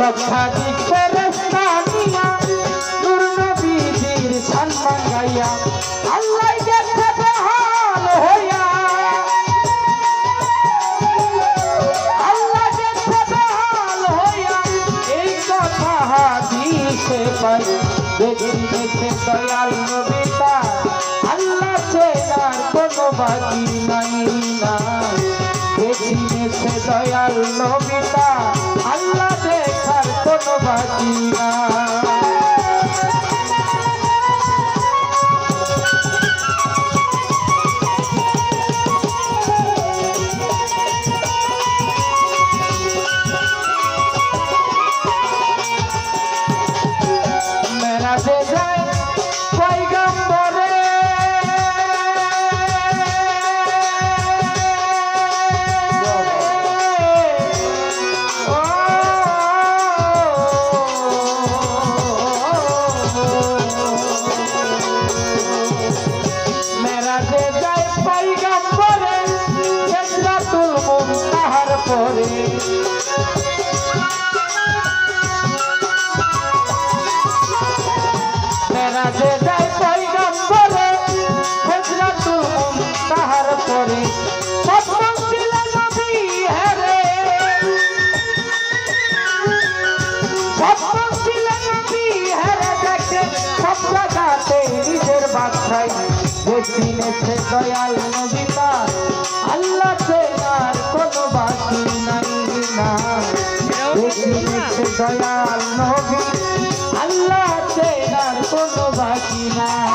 লক্ষাধিক ফেরেশতা নিয়া নূর নবীজির সম্মান গাইয়া আল্লাহ গেছে বেহাল হইয়া, আল্লাহ গেছে বেহাল হইয়া। এই কথা হাদিসে পাই, দেখিতেছে দয়াল নবীটা আল্লাহ চেনার কোনো বাকি নাই না। দেখিতেছে দয়াল নবীটা আল্লাহ দেখার কোনো বাকি না। মেরাজে যায় পয়গম্বরে, মেরাজে যায় পয়গম্বরে সিদরাতুল মুনতাহার পরে। মেরাজে যায় পয়গম্বরে সিদরাতুল মুনতাহার পরে। স্বপ্ন ছিল নবী হেরে, স্বপ্ন ছিল নবী হেরে দেখে সব জায়গাতে নিজের বাদশাই। দেখিনেছে দয়াল নবীটা আল্লাহ চেনার কোনো বাকি নাই না। দেখিনেছে দয়াল নবী আল্লাহ চেনার কোনো বাকি নাই।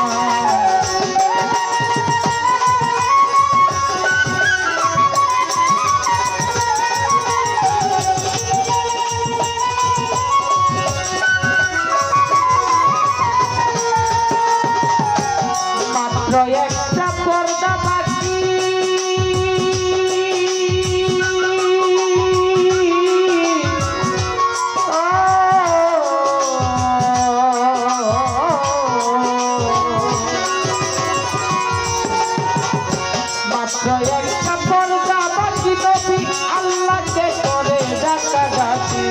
মাত্র একটা পর্দা বাকি, মাত্র একটা পর্দা বাকি। নবী আল্লাহকে করে ডাকাডাকি,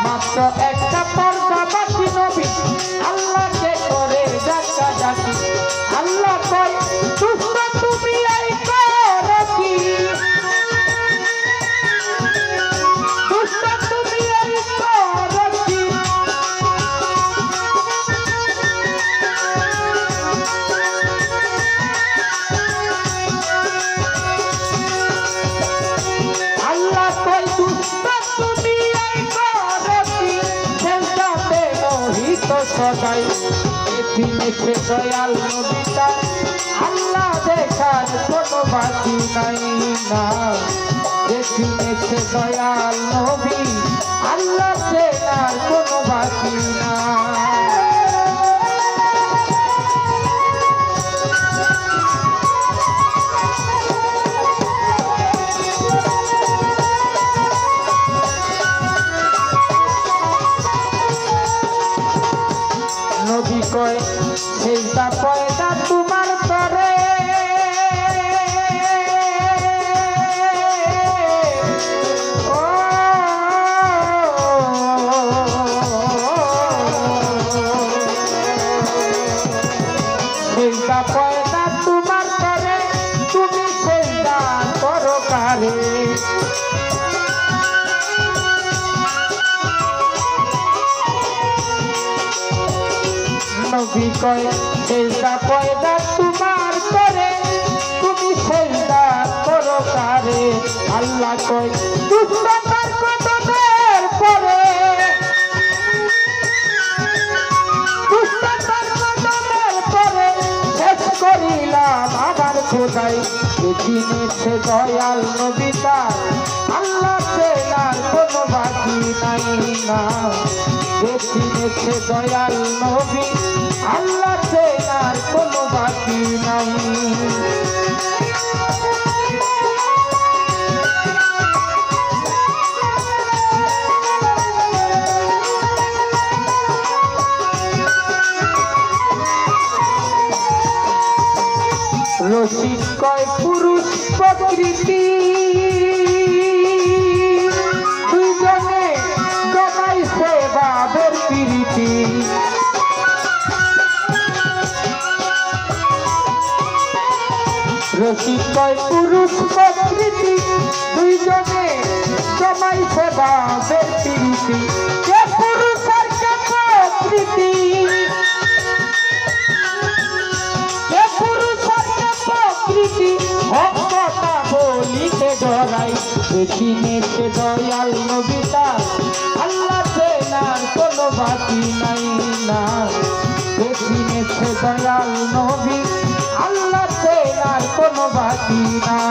মাত্র একটা পর্দা বাকি। নবী আল্লাহকে করে ডাকাডাকি। আল্লাহ কয় দুষ্ট তুমি এই করো কি, দুষ্ট তুমি এই করো কি। আল্লাহ কয় দুষ্ট তুমি এই করো কি, সেজদাতে মোহিত সদাই। দেখিনেছে দয়াল নবীটা আল্লাহ দেখার কোনো বাকি নাই না। দেখিনেছে দয়াল নবী আল্লাহ চেনার কোনো বাকি নাই। নবী কয় সেইটা পয়দা তোমার তরে, ও সেইটা পয়দা তোমার তরে, তুমি সেইটা করো কারে। নবী কয় সেজদা পয়দা তোমার করে, তুমি সেজদা করো কারে। আল্লাহ কয় দুষ্টতার কদমের পরে, দুষ্টতার কদমের পরে শেষ করিলাম আমার খোদাই। দেখিনেছে দয়াল নবীটা আল্লাহ চেনার কোনো বাকি নাই না। দেখিনেছে দয়াল নবী আল্লাহ চেনার কোনো বাকি নাই। রসিক কয় পুরুষ প্রকৃতি দুইজনে জমাইছে বাবের প্রীতি রসিক কয় পুরুষ প্রকৃতি দুইজনে জমাইছে বাবের প্রীতি কে পুরুষ আর কে প্রকৃতি কে পুরুষ আর কে প্রকৃতি কথা বলিতে ডরাই দেখিনেছে দয়াল নবী তার আল্লাহ চেনার কোনো বাকি নাই না দেখিনেছে দয়াল নবী আল্লাহ চেনার কোনো বাকি নাই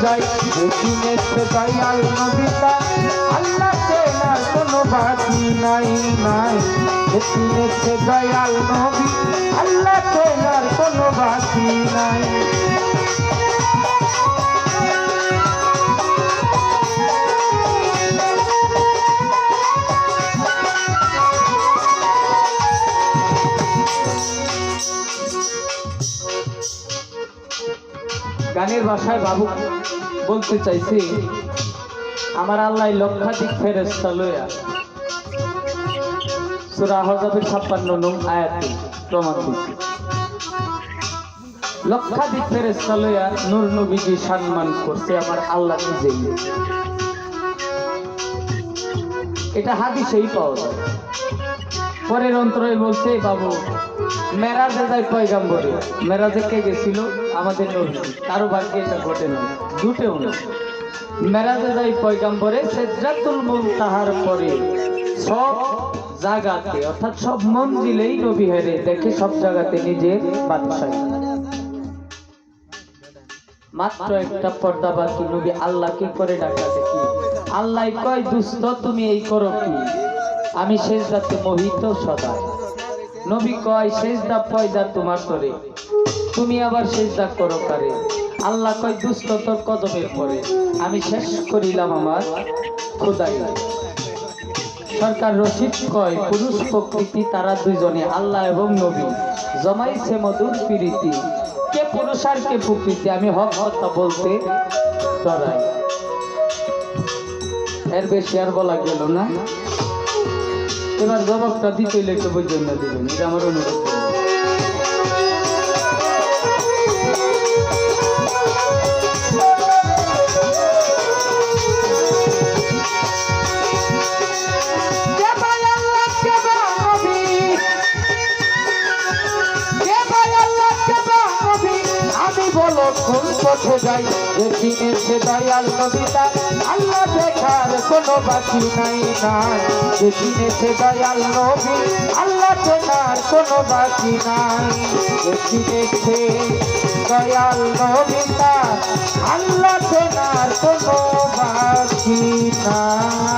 যাই দেখিনেছে দয়াল নবী তার আল্লাহ চেনার কোনো বাকি নাই নাই দেখিনেছে দয়াল নবী আল্লাহ চেনার কোনো বাকি নাই গানের ভাষায় বাবু বলতে চাইছি আমার আল্লাহ লক্ষাধিক ফেরেশতা লইয়া সূরা আহজাবের 56 নং আয়াতে প্রমাণ দিচ্ছে লক্ষাধিক ফেরেশতা লইয়া নূর নবীকে সম্মান করছে আমার আল্লাহ নিজেই এটা হাদিসেই পাওয়া যায় পরের অন্তরে বলছে বাবু মেরাজে যায় পয়গাম্বরে মেরাজে কে গেছিল আমাদের নবী কারো ভাগ্যে এটা ঘটে না দুটেও না মেরাজে যায় পয়গাম্বরে সিদরাতুল মুনতাহার পরে সব জায়গাতে অর্থাৎ সব মঞ্জিলেই নবী হেরে দেখে সব জায়গাতে নিজে বাদশাহ মাত্র একটা পর্দা বাকি নবী আল্লাহকে করে ডাকা দেখি আল্লাহ কয় দুষ্ট তুমি এই করো কি আমি সেজদাতে মোহিত সদা নবী কয় সেজদা পয়দা তোমার তরে তুমি আবার সেজদা করো কারে আল্লাহ কয় দুষ্ট তোর কদমের পরে আমি শেষ করিলাম আমার খোদাই সরকার রশিদ কয় পুরুষ প্রকৃতি তারা দুইজনে আল্লাহ এবং নবী জমাইছে মধুর প্রীতি কে পুরুষ আর কে প্রকৃতি আমি হক কথা বলতে ডরাই এর বেশি আর বলা গেল না এবার জবাবটা দিতে একটু বুঝবেন না দিবেন এটা আমার অনুরোধ বলো কোন পথে যাই দেখিনেছে দয়াল নবী তার আল্লাহ দেখার কোনো বাকি নাই নাই দেখিনেছে দয়াল নবী আল্লাহ দেখার কোনো বাকি নাই দেখিনেছে দয়াল নবী তার আল্লাহ দেখার কোনো বাকি নাই।